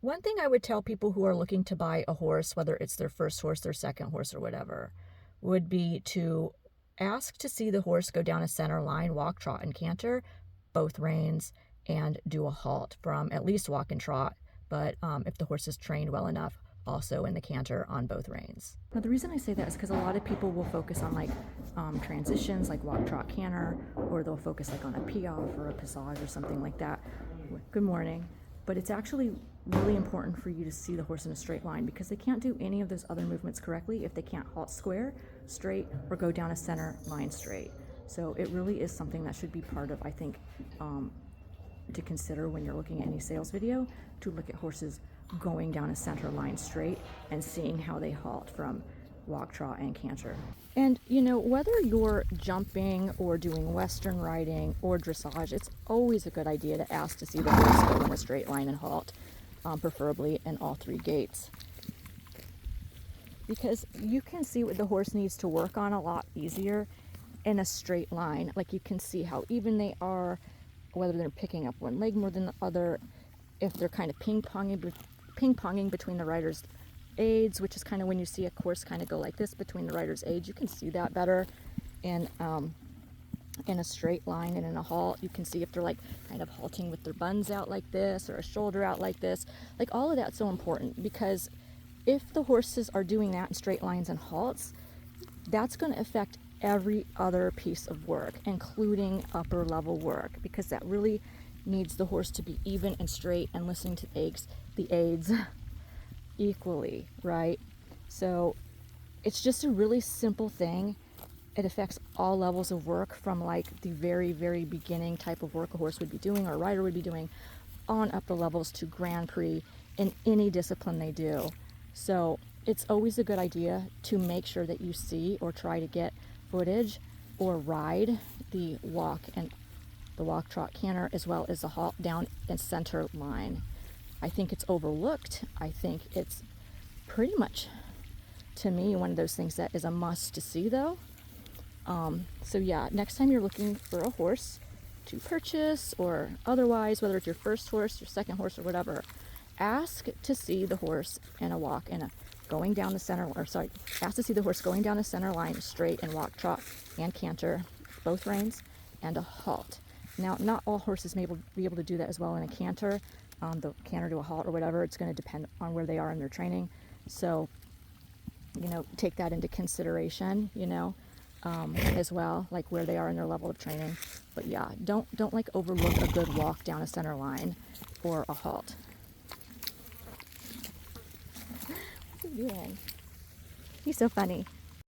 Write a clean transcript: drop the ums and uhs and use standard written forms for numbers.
One thing I would tell people who are looking to buy a horse, whether it's their first horse, their second horse, or whatever, would be to ask to see the horse go down a center line, walk, trot, and canter, both reins, and do a halt from at least walk and trot, but if the horse is trained well enough, also in the canter on both reins. Now the reason I say that is because a lot of people will focus on like transitions like walk, trot, canter, or they'll focus like on a piaffe or a passage or something like that. Good morning. But it's actually really important for you to see the horse in a straight line, because they can't do any of those other movements correctly if they can't halt square, straight, or go down a center line straight. So it really is something that should be part of, I think, to consider when you're looking at any sales video, to look at horses going down a center line straight and seeing how they halt from walk, trot, and canter. And you know, whether you're jumping or doing Western riding or dressage, it's always a good idea to ask to see the horse go in a straight line and halt, preferably in all three gaits. Because you can see what the horse needs to work on a lot easier in a straight line. Like you can see how even they are, whether they're picking up one leg more than the other, if they're kind of ping-ponging between the rider's aids, which is kind of when you see a horse kind of go like this between the rider's aids. You can see that better in a straight line, and in a halt you can see if they're like kind of halting with their buns out like this or a shoulder out like this. Like all of that's so important, because if the horses are doing that in straight lines and halts, that's going to affect every other piece of work, including upper level work, because that really needs the horse to be even and straight and listening to the aids equally, right? So it's just a really simple thing. It affects all levels of work, from like the very, very beginning type of work a horse would be doing or a rider would be doing, on up the levels to Grand Prix in any discipline they do. So it's always a good idea to make sure that you see or try to get footage or ride the walk, trot, canter, as well as the halt down and center line. I think it's overlooked. I think it's pretty much, to me, one of those things that is a must to see though. So yeah, next time you're looking for a horse to purchase or otherwise, whether it's your first horse, your second horse, or whatever, ask to see the horse in a walk and ask to see the horse going down a center line straight and walk, trot, and canter, both reins, and a halt. Now, not all horses may be able to do that as well in a canter, the canter to a halt or whatever. It's going to depend on where they are in their training. So, you know, take that into consideration, you know, as well, like where they are in their level of training. But yeah, don't like overlook a good walk down a center line or a halt. What's he doing? He's so funny.